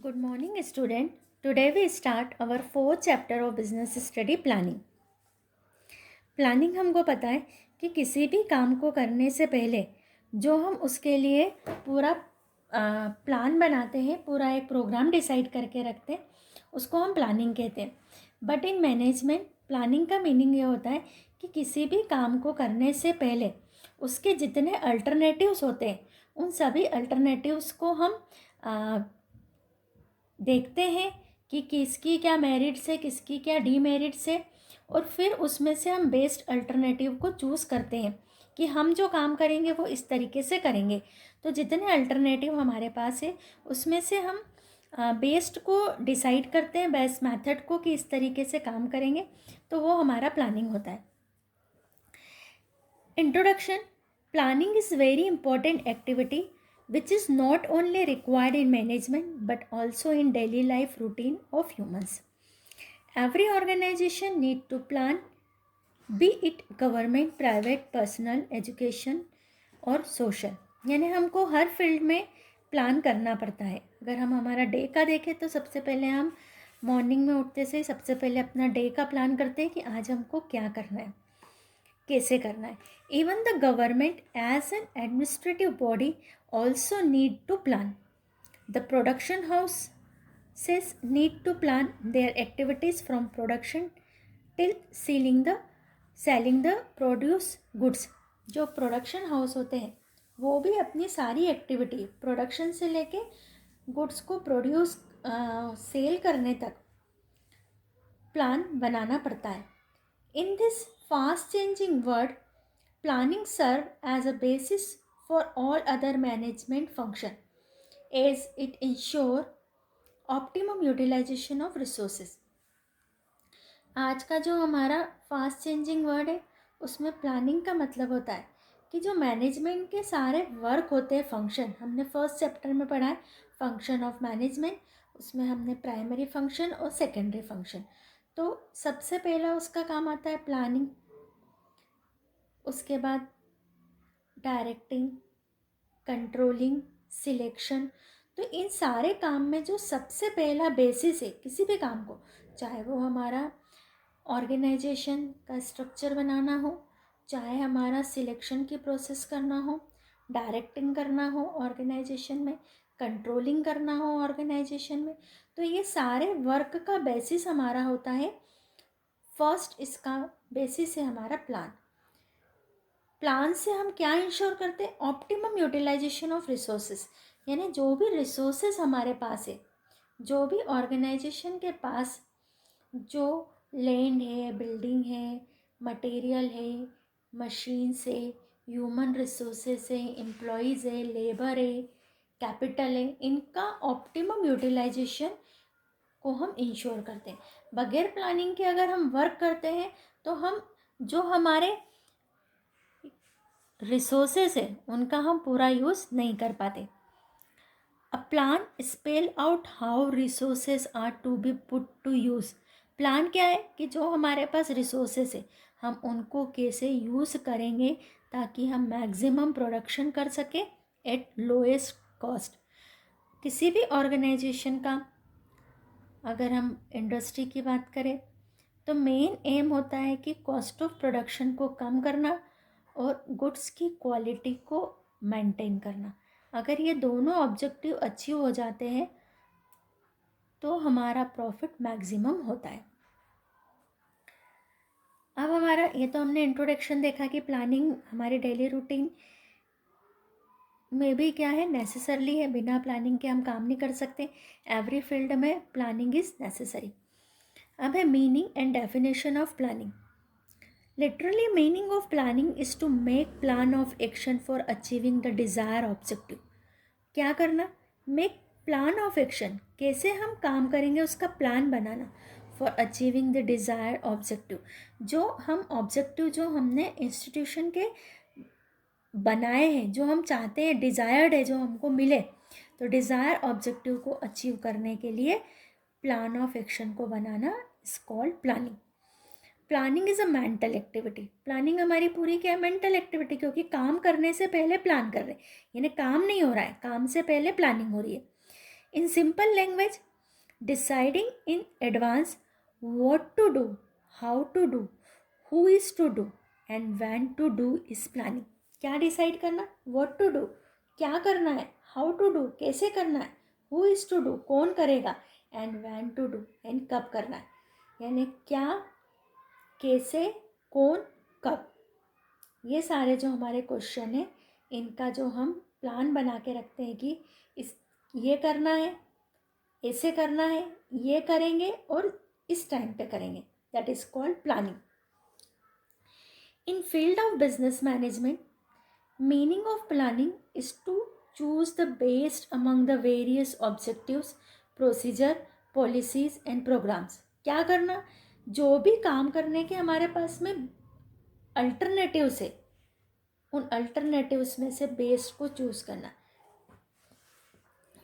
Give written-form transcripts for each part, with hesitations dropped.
Good morning, student. Today we start our fourth chapter of business study planning. Planning हमको पता है कि किसी भी काम को करने से पहले जो हम उसके लिए पूरा प्लान बनाते हैं, पूरा एक प्रोग्राम डिसाइड करके रखते हैं, उसको हम प्लानिंग कहते हैं. बट इन मैनेजमेंट प्लानिंग का मीनिंग ये होता है कि किसी भी काम को करने से पहले उसके जितने अल्टरनेटिव्स होते हैं उन सभी अल्टरनेटिव्स को हम देखते हैं कि किसकी क्या मेरिट्स है, किसकी क्या डीमेरिट्स है, और फिर उसमें से हम बेस्ट अल्टरनेटिव को चूज़ करते हैं कि हम जो काम करेंगे वो इस तरीके से करेंगे. तो जितने अल्टरनेटिव हमारे पास है उसमें से हम बेस्ट को डिसाइड करते हैं, बेस्ट मेथड को कि इस तरीके से काम करेंगे, तो वो हमारा प्लानिंग होता है. Introduction. Planning is very important activity which is not only required in management but also in daily life routine of humans. Every organization need to plan, be it government, private, personal, education और social. यानी हमको हर field में plan करना पड़ता है. अगर हम हमारा डे का देखें तो सबसे पहले हम मॉर्निंग में उठते से सबसे पहले अपना डे का प्लान करते हैं कि आज हमको क्या करना है, कैसे करना है. Even the government as an administrative body also need to plan. The production houses need to plan their activities from production till selling the produce goods. जो प्रोडक्शन हाउस होते हैं वो भी अपनी सारी एक्टिविटी प्रोडक्शन से लेके गुड्स को प्रोड्यूस सेल करने तक प्लान बनाना पड़ता है. In this fast changing world planning serve as a basis for all other management function as it ensure optimum utilization of resources. आज का जो हमारा फास्ट चेंजिंग वर्ड है उसमें प्लानिंग का मतलब होता है कि जो मैनेजमेंट के सारे वर्क होते हैं, फंक्शन, हमने फर्स्ट चैप्टर में पढ़ा है फंक्शन ऑफ मैनेजमेंट, उसमें हमने प्राइमरी फंक्शन और सेकेंडरी फंक्शन. तो सबसे पहला उसका काम आता है प्लानिंग, उसके बाद डायरेक्टिंग, कंट्रोलिंग, सिलेक्शन. तो इन सारे काम में जो सबसे पहला बेसिस है किसी भी काम को, चाहे वो हमारा ऑर्गेनाइजेशन का स्ट्रक्चर बनाना हो, चाहे हमारा सिलेक्शन की प्रोसेस करना हो, डायरेक्टिंग करना हो ऑर्गेनाइजेशन में, कंट्रोलिंग करना हो ऑर्गेनाइजेशन में, तो ये सारे वर्क का बेसिस हमारा होता है. फर्स्ट इसका बेसिस है हमारा प्लान. प्लान से हम क्या इंश्योर करते हैं? Optimum utilisation of resources. यानी जो भी रिसोर्सेज हमारे पास है, जो भी ऑर्गेनाइजेशन के पास जो लैंड है, बिल्डिंग है, मटेरियल है, मशीन्स है, ह्यूमन रिसोर्सेज है, एम्प्लॉयज़ है, लेबर है, कैपिटल है, इनका ऑप्टिमम यूटिलाइजेशन को हम इंश्योर करते हैं. बगैर प्लानिंग के अगर हम वर्क करते हैं तो हम जो हमारे रिसोर्सेस है उनका हम पूरा यूज़ नहीं कर पाते. A plan spell out how resources are to be put to use. Plan क्या है कि जो हमारे पास रिसोर्सेज है हम उनको कैसे यूज़ करेंगे ताकि हम मैक्सिमम प्रोडक्शन कर सकें एट लोएस्ट कॉस्ट. किसी भी ऑर्गेनाइजेशन का अगर हम इंडस्ट्री की बात करें तो मेन एम होता है कि कॉस्ट ऑफ प्रोडक्शन को कम करना और गुड्स की क्वालिटी को मेंटेन करना. अगर ये दोनों ऑब्जेक्टिव अचीव हो जाते हैं तो हमारा प्रॉफिट मैक्सिमम होता है. अब हमारा ये तो हमने इंट्रोडक्शन देखा कि प्लानिंग हमारे डेली रूटीन में भी क्या है, नेसेसरली है. बिना प्लानिंग के हम काम नहीं कर सकते. एवरी फील्ड में प्लानिंग इज़ नेसेसरी. अब है meaning and definition of planning. Literally, meaning of planning is to make plan of action for achieving the desired objective. क्या करना? Make plan of action. कैसे हम काम करेंगे उसका plan banana. For achieving the desired objective. जो हम objective जो हमने इंस्टीट्यूशन के बनाए हैं, जो हम चाहते हैं, डिज़ायर्ड है, जो हमको मिले, तो डिज़ायर ऑब्जेक्टिव को अचीव करने के लिए प्लान ऑफ एक्शन को बनाना is called planning. Planning is a mental activity. Planning हमारी पूरी क्या है? मेंटल एक्टिविटी, क्योंकि काम करने से पहले प्लान कर रहे हैं, यानी काम नहीं हो रहा है, काम से पहले प्लानिंग हो रही है. In simple language, deciding in advance what to do, how to do, who is to do and when to do is planning. क्या डिसाइड करना? what to do, क्या करना है, how to do, कैसे करना है, who is to do, कौन करेगा, and when to do, and कब करना है. यानी क्या, कैसे, कौन, कब. ये सारे जो हमारे क्वेश्चन हैं, इनका जो हम प्लान बना के रखते हैं कि इस ये करना है, ऐसे करना है, ये करेंगे और इस टाइम पे करेंगे, that is called planning. In field of business management, meaning of planning is to choose the best among the various objectives, procedure, policies and programmes. क्या करना? जो भी काम करने के हमारे पास में अल्टरनेटिव्स है, उन अल्टरनेटिव्स में से बेस्ट को चूज करना.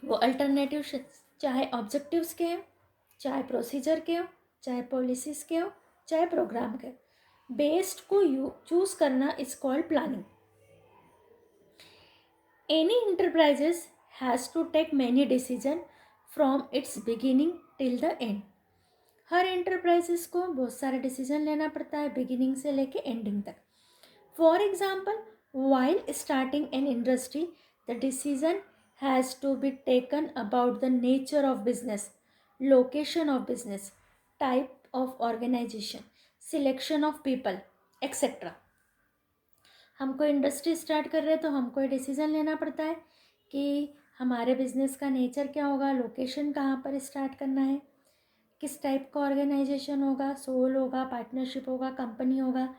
वो अल्टरनेटिव चाहे ऑब्जेक्टिव्स के हो, चाहे प्रोसीजर के हो, चाहे पॉलिसीज के हो, चाहे प्रोग्राम के, बेस्ट को चूज करना is called planning. Any enterprises has to take many decision from its beginning till the end. हर इंटरप्राइजेस को बहुत सारे डिसीजन लेना पड़ता है बिगिनिंग से लेके एंडिंग तक. For example, while starting an industry, the decision has to be taken about the nature of business, location of business, type of organization, selection of people, etc. हमको इंडस्ट्री स्टार्ट कर रहे हैं तो हमको ये डिसीज़न लेना पड़ता है कि हमारे बिजनेस का नेचर क्या होगा, लोकेशन कहाँ पर स्टार्ट करना है, किस टाइप का ऑर्गेनाइजेशन होगा, सोल होगा, पार्टनरशिप होगा, कंपनी होगा,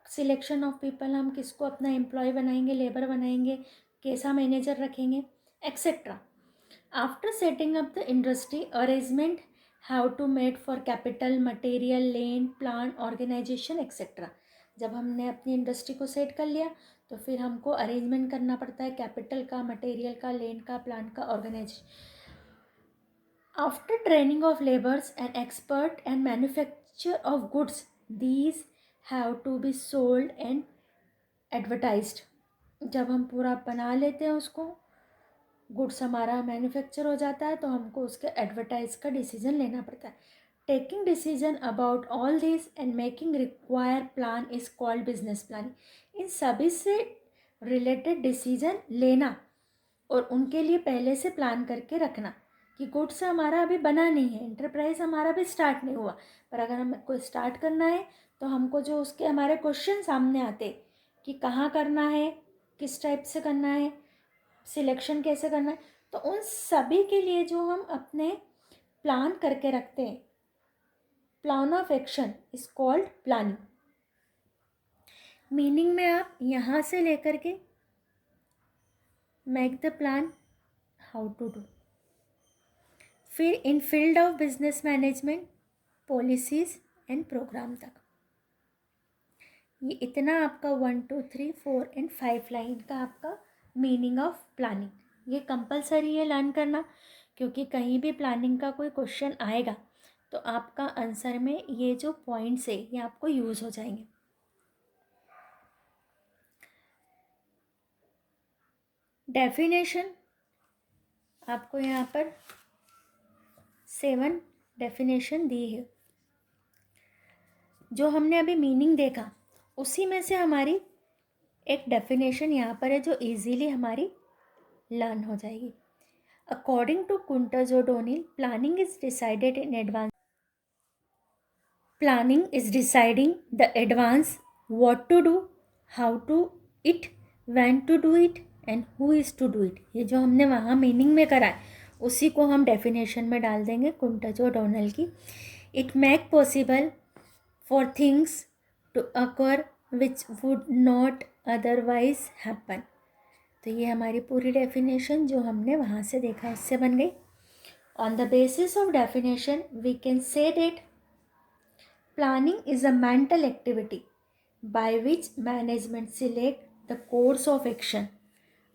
सिलेक्शन ऑफ पीपल, हम किसको अपना एम्प्लॉय बनाएंगे, लेबर बनाएंगे, कैसा मैनेजर रखेंगे, etcetera. After setting up the industry, arrangement have to made for capital, material, land, plan, organisation etcetera. जब हमने अपनी इंडस्ट्री को सेट कर लिया तो फिर हमको अरेंजमेंट करना पड़ता है कैपिटल का, मटेरियल का, लैंड का, प्लान का, organisation. After training of labours and expert and manufacture of goods, these have to be sold and advertised. जब हम पूरा बना लेते हैं उसको, गुड्स हमारा मैन्युफैक्चर हो जाता है तो हमको उसके एडवर्टाइज का डिसीजन लेना पड़ता है. Taking decision about all this and making require plan is called business planning. इन सभी से रिलेटेड डिसीजन लेना और उनके लिए पहले से प्लान करके रखना कि गुड्स हमारा अभी बना नहीं है, एंटरप्राइज हमारा भी स्टार्ट नहीं हुआ, पर अगर हमको स्टार्ट करना है तो हमको जो उसके हमारे क्वेश्चन सामने आते कि कहाँ करना है, किस टाइप से करना है, सिलेक्शन कैसे करना है, तो उन सभी के लिए जो हम अपने प्लान करके रखते हैं, plan of action is called planning. Meaning में आप यहाँ से लेकर के make the plan, how to do. फिर in field of business management, policies and program तक. ये इतना आपका 1 2 3 4 एंड 5 लाइन का आपका मीनिंग ऑफ प्लानिंग. ये कंपलसरी है लर्न करना, क्योंकि कहीं भी प्लानिंग का कोई क्वेश्चन आएगा तो आपका आंसर में ये जो पॉइंट्स है ये आपको यूज़ हो जाएंगे. डेफिनेशन आपको यहाँ पर 7 डेफिनेशन दी है. जो हमने अभी मीनिंग देखा उसी में से हमारी एक डेफिनेशन यहाँ पर है जो इजीली हमारी लर्न हो जाएगी. According to Koontz O'Donnell, planning is decided in advance. Planning is deciding the advance what to do, how to it, when to do it and who is to do it. ये जो हमने वहाँ meaning में करा है उसी को हम डेफिनेशन में डाल देंगे कुंटर्स ओडोनिल की. It make possible for things to occur which would not otherwise happen. तो ये हमारी पूरी डेफिनेशन जो हमने वहाँ से देखा उससे बन गई. On the basis of definition we can say that planning is a mental activity by which management select the course of action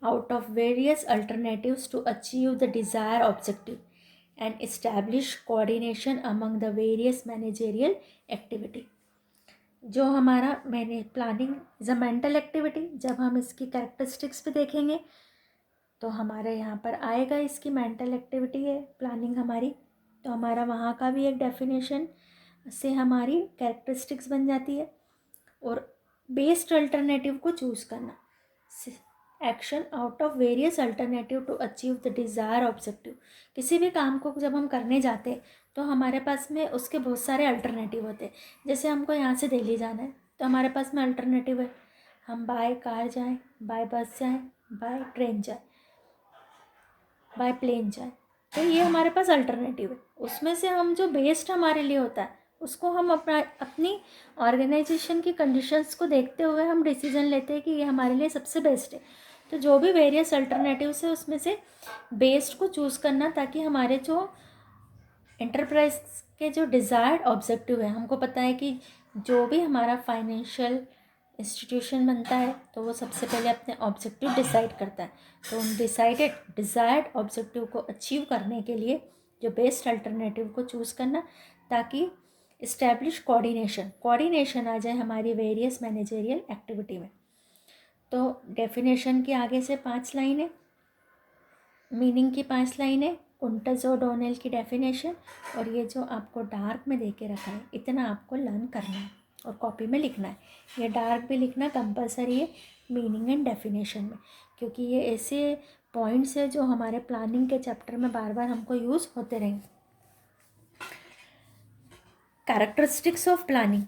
out of various alternatives to achieve the desired objective and establish coordination among the various managerial activity. जो हमारा मैंने planning is a mental activity, जब हम इसकी characteristics पे देखेंगे तो हमारे यहाँ पर आएगा इसकी मेंटल एक्टिविटी है प्लानिंग हमारी, तो हमारा वहाँ का भी एक डेफिनेशन से हमारी कैरेक्टरिस्टिक्स बन जाती है। और बेस्ट अल्टरनेटिव को चूज़ करना, action out of various alternative to achieve the desire objective. किसी भी काम को जब हम करने जाते हैं तो हमारे पास में उसके बहुत सारे अल्टरनेटिव होते हैं। जैसे हमको यहाँ से दिल्ली जाना है तो हमारे पास में अल्टरनेटिव है, हम बाय कार जाएं, बाय बस जाएं, बाय ट्रेन जाएं, बाय प्लेन जाएं, तो ये हमारे पास अल्टरनेटिव है। उसमें से हम जो बेस्ट हमारे लिए होता है उसको हम अपनी ऑर्गेनाइजेशन की कंडीशंस को देखते हुए हम डिसीजन लेते हैं कि ये हमारे लिए सबसे बेस्ट है। तो जो भी वेरियस अल्टरनेटिव्स है उसमें से बेस्ट को चूज़ करना, ताकि हमारे जो एंटरप्राइज के जो डिज़ायर्ड ऑब्जेक्टिव है, हमको पता है कि जो भी हमारा फाइनेंशियल इंस्टीट्यूशन बनता है तो वो सबसे पहले अपने ऑब्जेक्टिव डिसाइड करता है। तो उन डिज़ायर्ड ऑब्जेक्टिव को अचीव करने के लिए जो बेस्ट अल्टरनेटिव को चूज़ करना, ताकि इस्टेब्लिश कोऑर्डिनेशन आ जाए हमारी वेरियस मैनेजरियल एक्टिविटी में। तो डेफिनेशन की आगे से 5 लाइनें, मीनिंग की 5 लाइनें, कुंटज और डोनेल की डेफिनेशन, और ये जो आपको डार्क में दे के रखा है इतना आपको लर्न करना है और कॉपी में लिखना है। ये डार्क भी लिखना कंपलसरी है मीनिंग एंड डेफिनेशन में, क्योंकि ये ऐसे पॉइंट्स है जो हमारे प्लानिंग के चैप्टर में बार बार हमको यूज़ होते रहेंगे। Characteristics of planning.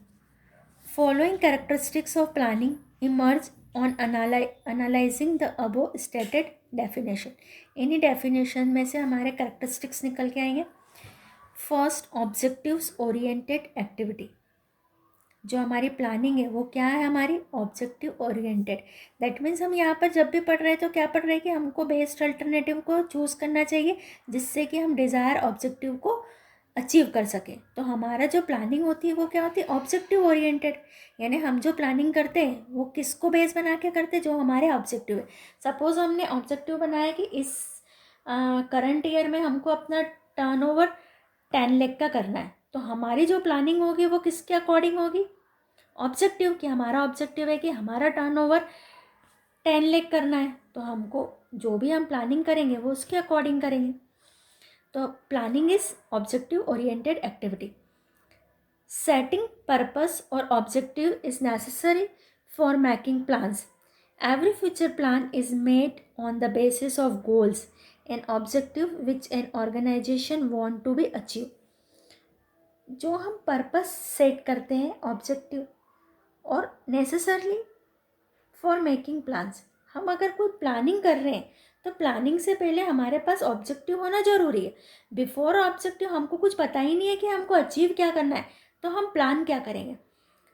Following characteristics of planning emerge on analyzing the above stated definition. इन्हीं डेफिनेशन में से हमारे कैरेक्टरिस्टिक्स निकल के आएंगे। First, objectives oriented activity. जो हमारी प्लानिंग है वो क्या है, हमारी ऑब्जेक्टिव ओरिएंटेड। दैट मीन्स हम यहाँ पर जब भी पढ़ रहे हैं तो क्या पढ़ रहे हैं कि हमको बेस्ट अल्टरनेटिव को चूज़ करना चाहिए जिससे कि हम डिज़ायर ऑब्जेक्टिव को अचीव कर सके। तो हमारा जो प्लानिंग होती है वो क्या होती है, ऑब्जेक्टिव ओरिएंटेड। यानी हम जो प्लानिंग करते हैं वो किसको बेस बना के करते हैं, जो हमारे ऑब्जेक्टिव है। सपोज हमने ऑब्जेक्टिव बनाया कि इस करंट ईयर में हमको अपना टर्नओवर 10 लाख का करना है, तो हमारी जो प्लानिंग होगी वो किसके अकॉर्डिंग होगी, ऑब्जेक्टिव की। हमारा ऑब्जेक्टिव है कि हमारा टर्नओवर 10 लाख करना है, तो हमको जो भी हम प्लानिंग करेंगे वो उसके अकॉर्डिंग करेंगे। तो planning is objective oriented activity. Setting purpose और objective is necessary for making plans. Every future plan is made on the basis of goals and objective which an organization want to be achieve. जो हम purpose set करते हैं, objective और necessarily for making plans. हम अगर कोई planning कर रहे हैं तो प्लानिंग से पहले हमारे पास ऑब्जेक्टिव होना ज़रूरी है। बिफोर ऑब्जेक्टिव हमको कुछ पता ही नहीं है कि हमको अचीव क्या करना है, तो हम प्लान क्या करेंगे।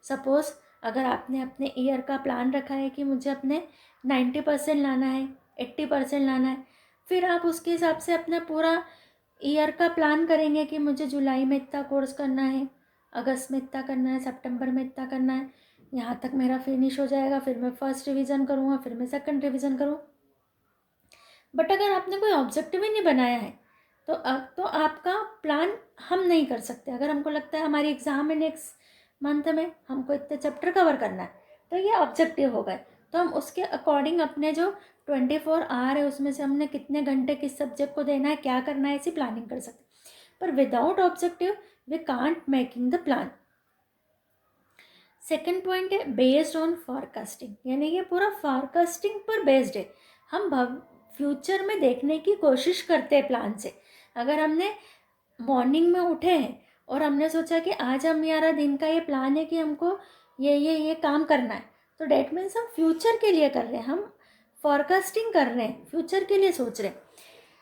सपोज़ अगर आपने अपने ईयर का प्लान रखा है कि मुझे अपने 90% लाना है, 80% लाना है, फिर आप उसके हिसाब से अपना पूरा ईयर का प्लान करेंगे कि मुझे जुलाई में इतना कोर्स करना है, अगस्त में इतना करना है, सितंबर में इतना करना है, यहाँ तक मेरा फिनिश हो जाएगा, फिर मैं फर्स्ट रिवीजन करूँगा, फिर मैं सेकंड रिवीजन करूँ। बट अगर आपने कोई ऑब्जेक्टिव ही नहीं बनाया है तो आपका प्लान हम नहीं कर सकते। अगर हमको लगता है हमारी एग्ज़ाम है नेक्स्ट मंथ में, हमको इतने चैप्टर कवर करना है, तो ये ऑब्जेक्टिव हो गए, तो हम उसके अकॉर्डिंग अपने जो 24 आवर है उसमें से हमने कितने घंटे किस सब्जेक्ट को देना है, क्या करना है, ऐसी प्लानिंग कर सकते। पर without objective we can't making the plan. Second point है बेस्ड ऑन फॉरकास्टिंग, यानी ये पूरा फॉरकास्टिंग पर बेस्ड है। हम फ्यूचर में देखने की कोशिश करते हैं प्लान से। अगर हमने मॉर्निंग में उठे हैं और हमने सोचा कि आज हमारा दिन का ये प्लान है कि हमको ये काम करना है, तो डैट मीन्स हम फ्यूचर के लिए कर रहे हैं, हम फॉरकास्टिंग कर रहे हैं, फ्यूचर के लिए सोच रहे हैं।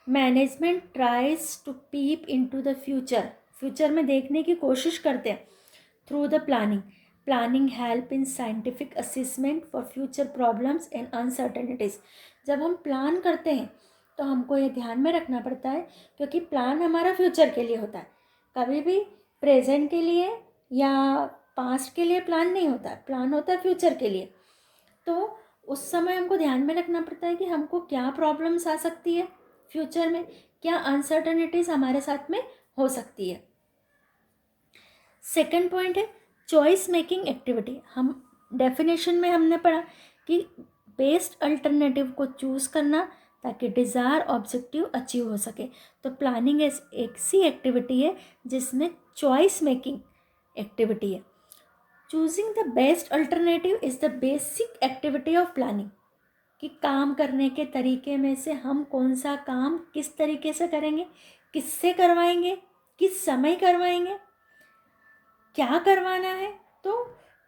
Management tries to peep into the future, future में देखने की कोशिश करते हैं through the planning. Planning help in scientific assessment for future problems and uncertainties. जब हम प्लान करते हैं तो हमको ये ध्यान में रखना पड़ता है, क्योंकि प्लान हमारा फ्यूचर के लिए होता है, कभी भी प्रेजेंट के लिए या पास्ट के लिए प्लान नहीं होता, प्लान होता है फ्यूचर के लिए। तो उस समय हमको ध्यान में रखना पड़ता है कि हमको क्या प्रॉब्लम्स आ सकती है फ्यूचर में, क्या अनसर्टेनिटीज़ हमारे साथ में हो सकती है। सेकेंड पॉइंट है चॉइस मेकिंग एक्टिविटी। हम डेफिनेशन में हमने पढ़ा कि बेस्ट अल्टरनेटिव को चूज़ करना ताकि डिज़ायर ऑब्जेक्टिव अचीव हो सके। तो प्लानिंग एक सी एक्टिविटी है जिसमें चॉइस मेकिंग एक्टिविटी है। Choosing the best alternative is the basic activity of planning, कि काम करने के तरीके में से हम कौन सा काम किस तरीके से करेंगे, किससे करवाएंगे, किस समय करवाएंगे, क्या करवाना है। तो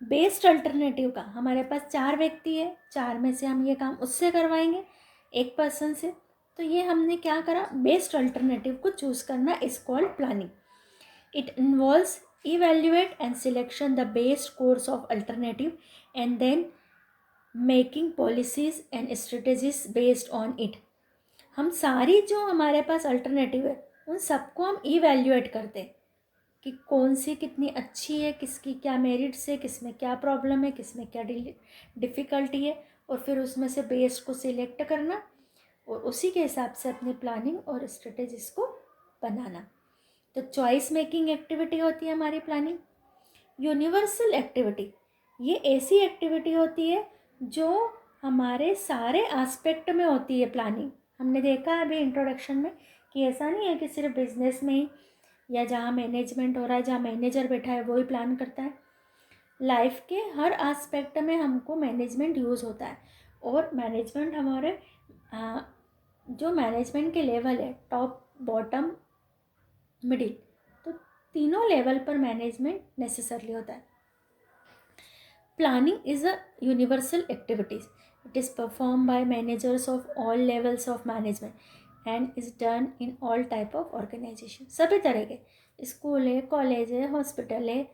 बेस्ट अल्टरनेटिव का, हमारे पास 4 व्यक्ति है, 4 में से हम ये काम उससे करवाएंगे, एक पर्सन से। तो ये हमने क्या करा, बेस्ट अल्टरनेटिव को चूज़ करना is called planning. It involves evaluate and selection the best course of alternative and then making policies and strategies based on it। हम सारी जो हमारे पास अल्टरनेटिव है उन सबको हम इवेल्युएट करते हैं कि कौन सी कितनी अच्छी है, किसकी क्या मेरिट्स है, किस में क्या प्रॉब्लम है, किस में क्या डिफ़िकल्टी है, और फिर उसमें से बेस्ट को सिलेक्ट करना और उसी के हिसाब से अपनी प्लानिंग और स्ट्रेटेजीज को बनाना। तो चॉइस मेकिंग एक्टिविटी होती है हमारी प्लानिंग। यूनिवर्सल एक्टिविटी, ये ऐसी एक्टिविटी होती है जो हमारे सारे एस्पेक्ट में होती है प्लानिंग। हमने देखा है अभी इंट्रोडक्शन में कि ऐसा नहीं है कि सिर्फ बिजनेस में ही या जहाँ मैनेजमेंट हो रहा है, जहाँ मैनेजर बैठा है वो ही प्लान करता है। लाइफ के हर एस्पेक्ट में हमको मैनेजमेंट यूज़ होता है, और मैनेजमेंट हमारे जो मैनेजमेंट के लेवल है, टॉप, बॉटम, मिडिल, तो तीनों लेवल पर मैनेजमेंट नेसेसरली होता है। Planning is a universal activities. It is perform by managers of all levels of management and is done in all type of organisation. सभी तरह के, स्कूल है, कॉलेज है, हॉस्पिटल है,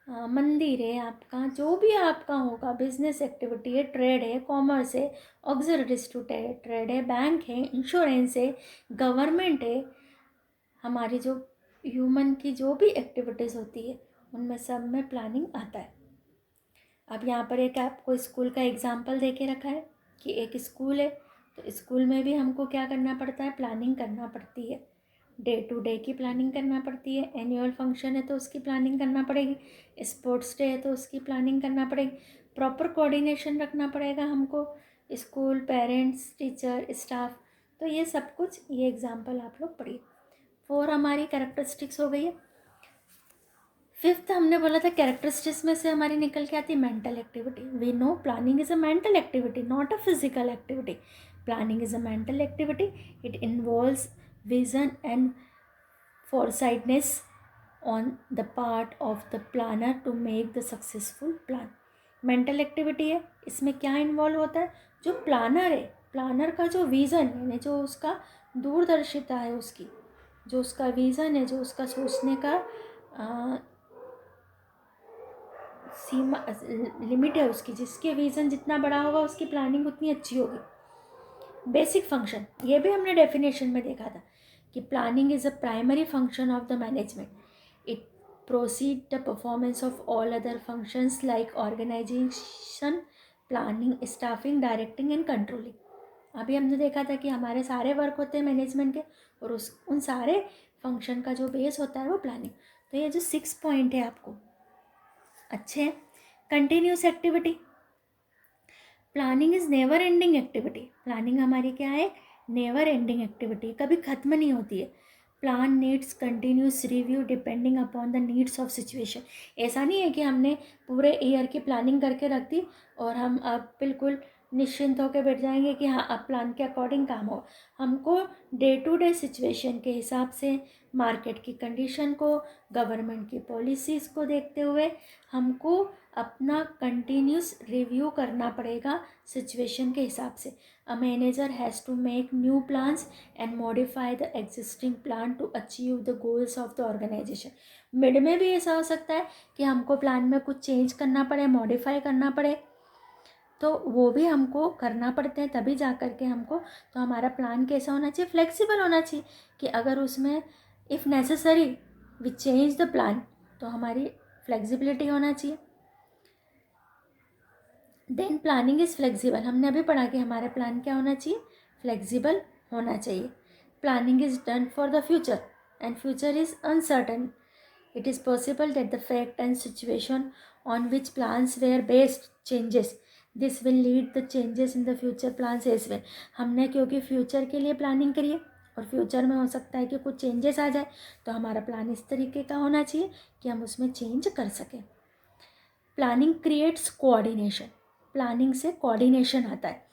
मंदिर है, आपका जो भी आपका होगा, बिजनेस एक्टिविटी है, ट्रेड है, कॉमर्स है, ऑक्सिलरी ट्रेड है, बैंक है, इंश्योरेंस है, गवर्नमेंट है, हमारी जो ह्यूमन की जो भी एक्टिविटीज़ होती है उनमें सब में प्लानिंग आता है। अब यहाँ पर एक आपको स्कूल का एग्जाम्पल दे के रखा है कि एक स्कूल है, तो स्कूल में भी हमको क्या करना पड़ता है, प्लानिंग करना पड़ती है। डे टू डे की प्लानिंग करना पड़ती है, एनुअल फंक्शन है तो उसकी प्लानिंग करना पड़ेगी, स्पोर्ट्स डे है तो उसकी प्लानिंग करना पड़ेगी, प्रॉपर कोऑर्डिनेशन रखना पड़ेगा हमको, स्कूल, पेरेंट्स, टीचर, स्टाफ। तो ये सब कुछ, ये एग्जाम्पल आप लोग पढ़िए। 4 हमारी कैरेक्टरिस्टिक्स हो गई है। 5th हमने बोला था कैरेक्टरिस्टिक्स में से हमारी निकल के आती है mental activity. We know planning is a mental activity, not a physical activity. Planning is a mental activity. It involves vision and foresightness on the part of the planner to make the successful plan। Mental activity है, इसमें क्या involve होता है, जो planner है, planner का जो vision, यानी जो उसका दूरदर्शिता है, उसकी जो उसका विज़न है, जो उसका सोचने का सीमा, लिमिट है उसकी, जिसके विज़न जितना बड़ा होगा उसकी प्लानिंग उतनी अच्छी होगी। बेसिक फंक्शन, ये भी हमने डेफिनेशन में देखा था कि planning is a primary function of the management. It proceed the performance of all other functions like organisation, planning, staffing, directing and controlling. अभी हमने देखा था कि हमारे सारे वर्क होते हैं मैनेजमेंट के, और उन सारे फंक्शन का जो बेस होता है वो प्लानिंग। तो ये जो 6 पॉइंट है आपको अच्छे हैं। Continuous activity, planning is never ending activity. Planning हमारी क्या है, नेवर एंडिंग एक्टिविटी, कभी ख़त्म नहीं होती है। Plan needs continuous review depending upon the needs of situation. ऐसा नहीं है कि हमने पूरे ईयर की प्लानिंग करके रख दी और हम अब बिल्कुल निश्चिंत होकर बैठ जाएंगे कि हाँ अब प्लान के अकॉर्डिंग काम हो। हमको डे टू डे सिचुएशन के हिसाब से, मार्केट की कंडीशन को, गवर्नमेंट की पॉलिसीज़ को देखते हुए हमको अपना कंटिन्यूस रिव्यू करना पड़ेगा सिचुएशन के हिसाब से। A manager has to make new plans and modify the existing plan to achieve the goals of the organisation. Mid में भी ऐसा हो सकता है कि हमको प्लान में कुछ चेंज करना पड़े, मॉडिफाई करना पड़े, तो वो भी हमको करना पड़ते हैं, तभी जा कर के हमको। तो हमारा प्लान कैसा होना चाहिए, फ्लेक्सिबल होना चाहिए, कि अगर उसमें if necessary we change the plan, तो हमारी फ्लेक्सिबिलिटी होना चाहिए। देन प्लानिंग इज़ फ्लेक्सिबल, हमने अभी पढ़ा कि हमारा प्लान क्या होना चाहिए, फ्लेक्सिबल होना चाहिए। Planning is done for the future and future is uncertain. It is possible that the fact and situation on which plans were based changes, this will lead the changes in the future plans as well. हमने क्योंकि future के लिए planning करी है और future में हो सकता है कि कुछ चेंजेस आ जाए, तो हमारा प्लान इस तरीके का होना चाहिए कि हम उसमें चेंज कर सकें। Planning creates coordination. प्लानिंग से कोऑर्डिनेशन आता है।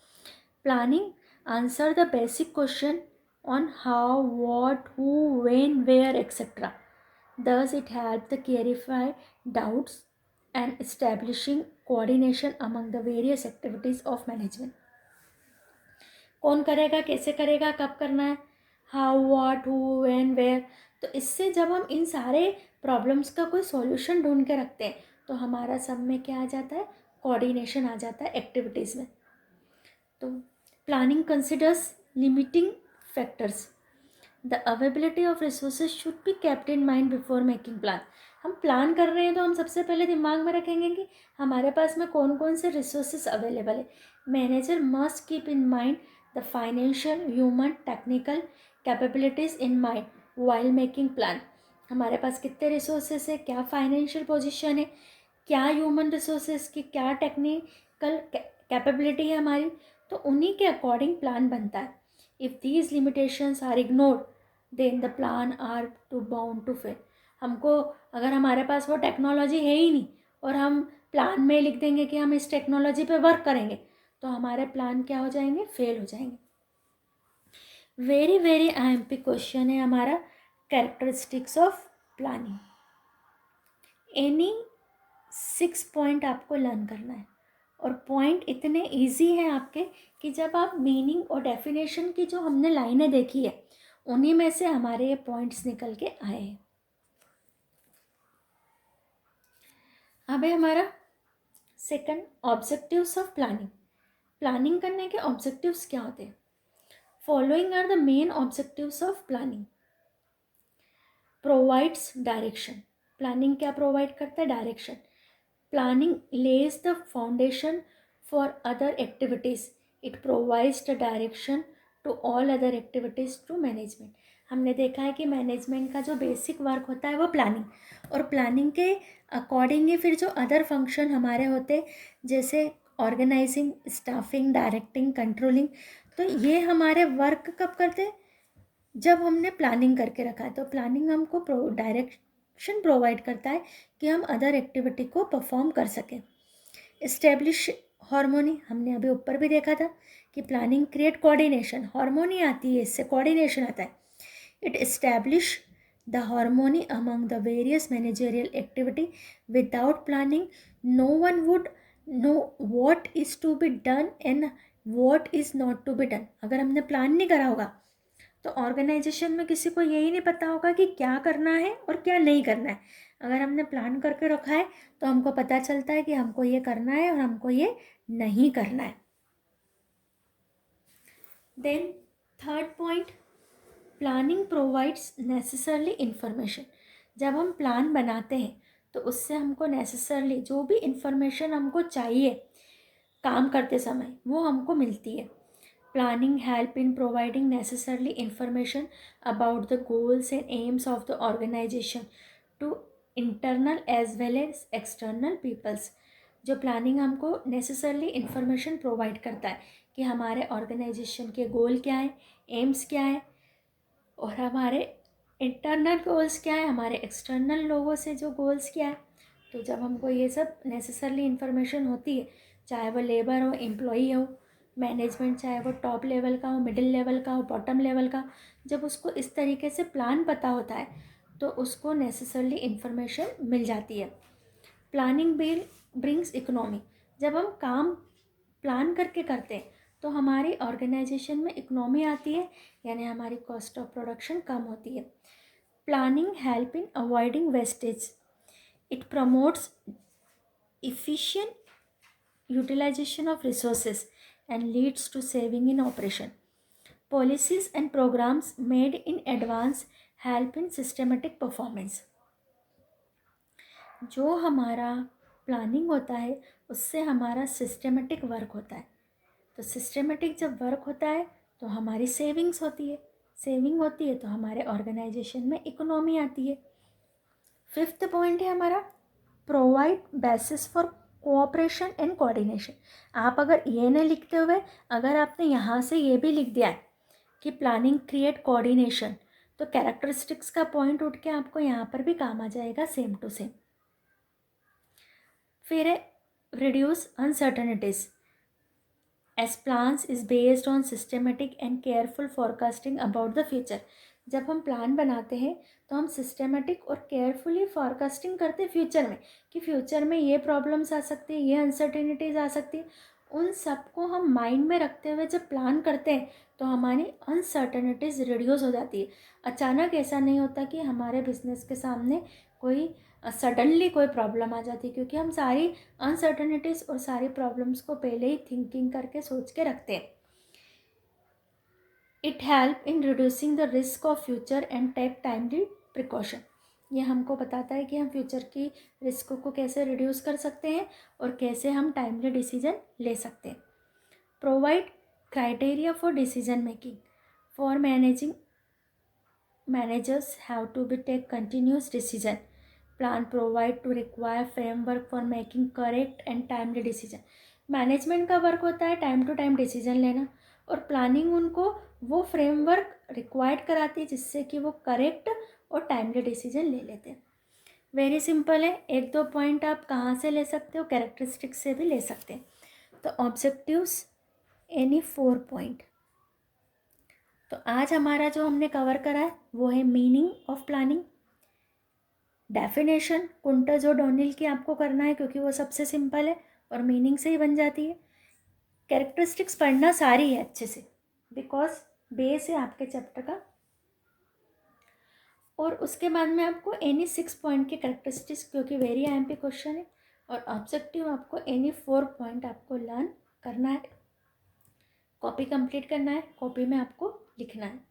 Planning answer the basic question on how, what, who, when, where etcetera. Thus, it helps to clarify doubts and establishing coordination among the various activities of management. कौन करेगा, कैसे करेगा, कब करना है, how, what, who, when, where. तो इससे जब हम इन सारे प्रॉब्लम्स का कोई सॉल्यूशन ढूंढ के रखते हैं तो हमारा सब में क्या आ जाता है, कोऑर्डिनेशन आ जाता है एक्टिविटीज़ में। तो planning considers limiting factors. The availability of resources should be kept in mind before making plan. हम प्लान कर रहे हैं तो हम सबसे पहले दिमाग में रखेंगे कि हमारे पास में कौन कौन से रिसोर्सेज अवेलेबल है। Manager must keep in mind the financial, human, technical capabilities in mind while making plan. हमारे पास कितने रिसोर्सेज है, क्या फाइनेंशियल पोजिशन है, क्या ह्यूमन रिसोर्सेज की क्या टेक्निकल कैपेबिलिटी है हमारी, तो उन्हीं के अकॉर्डिंग प्लान बनता है। If these limitations are ignored, then the plan are to bound to fail. हमको अगर हमारे पास वो टेक्नोलॉजी है ही नहीं और हम प्लान में लिख देंगे कि हम इस टेक्नोलॉजी पे वर्क करेंगे, तो हमारे प्लान क्या हो जाएंगे, फेल हो जाएंगे। वेरी वेरी IMP क्वेश्चन है हमारा, characteristics of planning. Any 6 point आपको लर्न करना है और पॉइंट इतने इजी हैं आपके कि जब आप मीनिंग और डेफिनेशन की जो हमने लाइनें देखी है उन्हीं में से हमारे ये पॉइंट्स निकल के आए हैं। अब है हमारा second, objectives of planning. Planning करने के ऑब्जेक्टिव्स क्या होते हैं? Following are the main objectives of planning. Provides direction. Planning क्या प्रोवाइड करता है? Direction. Planning lays the foundation for other activities. It provides the direction to all other activities to management. हमने देखा है कि मैनेजमेंट का जो बेसिक वर्क होता है वो प्लानिंग, और प्लानिंग के अकॉर्डिंग ही फिर जो अदर फंक्शन हमारे होते जैसे ऑर्गेनाइजिंग, स्टाफिंग, डायरेक्टिंग, कंट्रोलिंग, तो ये हमारे वर्क कब करते, जब हमने प्लानिंग करके रखा है। तो प्लानिंग हमको डायरेक्शन प्रोवाइड करता है कि हम अदर एक्टिविटी को परफॉर्म कर सकें। इस्टेब्लिश हार्मोनी, हमने अभी ऊपर भी देखा था कि प्लानिंग क्रिएट कोऑर्डिनेशन, हार्मोनी आती है इससे, कोऑर्डिनेशन आता है। It establish the harmony among the various managerial activity. Without planning no one would know what is to be done and what is not to be done. अगर हमने plan नहीं करा होगा तो ऑर्गेनाइजेशन में किसी को यही नहीं पता होगा कि क्या करना है और क्या नहीं करना है। अगर हमने प्लान करके रखा है तो हमको पता चलता है कि हमको ये करना है और हमको ये नहीं करना है। Then third point, planning provides necessarily information. जब हम प्लान बनाते हैं तो उससे हमको नेसेसरली जो भी इंफॉर्मेशन हमको चाहिए काम करते समय वो हमको मिलती है। Planning help in providing necessarily information about the goals and aims of the organization to internal as well as external peoples। जो प्लानिंग हमको नेसेसरली इंफॉर्मेशन प्रोवाइड करता है कि हमारे ऑर्गेनाइजेशन के गोल क्या है, एम्स क्या है, और हमारे इंटरनल गोल्स क्या है, हमारे एक्सटर्नल लोगों से जो गोल्स क्या है। तो जब हमको ये सब नेसेसरली इंफॉर्मेशन होती है, चाहे वो लेबर हो, एम्प्लॉई हो, मैनेजमेंट चाहे वो टॉप लेवल का हो, मिडिल लेवल का हो, बॉटम लेवल का, जब उसको इस तरीके से प्लान पता होता है तो उसको नेसेसरली इंफॉर्मेशन मिल जाती है। Planning brings economy. जब हम काम प्लान करके करते हैं तो हमारी ऑर्गेनाइजेशन में इकोनॉमी आती है, यानी हमारी कॉस्ट ऑफ प्रोडक्शन कम होती है। Planning help in avoiding wastage. It promotes efficient utilization of resources and leads to saving in operation. Policies and programs made in advance help in systematic performance. जो हमारा planning होता है उससे हमारा systematic work होता है। तो सिस्टमेटिक जब वर्क होता है तो हमारी सेविंग्स होती है, सेविंग होती है तो हमारे ऑर्गेनाइजेशन में इकोनॉमी आती है। फिफ्थ पॉइंट है हमारा, provide basis for cooperation and coordination. आप अगर ये नहीं लिखते हुए अगर आपने यहाँ से ये भी लिख दिया है कि प्लानिंग क्रिएट कोऑर्डिनेशन, तो कैरेक्टरिस्टिक्स का पॉइंट उठ के आपको यहाँ पर भी काम आ जाएगा सेम टू सेम। फिर है reduce uncertainties as plans is based on systematic and careful forecasting about the future. जब हम प्लान बनाते हैं तो हम सिस्टमेटिक और केयरफुली फॉरकास्टिंग करते हैं फ्यूचर में, कि फ्यूचर में ये प्रॉब्लम्स आ सकती है, ये अनसर्टेनिटीज़ आ सकती है। उन सबको हम माइंड में रखते हुए जब प्लान करते हैं तो हमारी अनसर्टेनिटीज़ रिड्यूस हो जाती है। अचानक ऐसा नहीं होता कि हमारे बिजनेस के सामने कोई सडनली कोई प्रॉब्लम आ जाती है, क्योंकि हम सारी अनसर्टेनिटीज़ और सारी प्रॉब्लम्स को पहले ही थिंकिंग करके सोच के रखते हैं। It help in reducing the risk of future and take timely precaution. ये हमको बताता है कि हम फ्यूचर की रिस्क को कैसे रिड्यूस कर सकते हैं और कैसे हम टाइमली डिसीजन ले सकते हैं। Provide criteria for decision making for managers have to be take continuous decision. Plan provide to require framework for making correct and timely decision. Management का वर्क होता है टाइम टू टाइम डिसीजन लेना, और planning उनको वो framework required कराती है जिससे कि वो करेक्ट और टाइमली डिसीजन ले लेते हैं। वेरी सिंपल है, एक दो पॉइंट आप कहाँ से ले सकते हो, कैरेक्टरिस्टिक्स से भी ले सकते हैं। तो ऑब्जेक्टिव्स एनी 4 पॉइंट। तो आज हमारा जो हमने कवर करा है वो है मीनिंग ऑफ प्लानिंग, डेफिनेशन कुंटज और डोनिल की आपको करना है क्योंकि वो सबसे सिंपल है और मीनिंग से ही बन जाती है। कैरेक्टरिस्टिक्स पढ़ना सारी है अच्छे से, बिकॉज बेस है आपके चैप्टर का। और उसके बाद में आपको एनी 6 पॉइंट के कैरेक्टरिस्टिक्स, क्योंकि वेरी IMP क्वेश्चन है, और ऑब्जेक्टिव आपको एनी 4 पॉइंट आपको लर्न करना है, कॉपी कंप्लीट करना है, कॉपी में आपको लिखना है।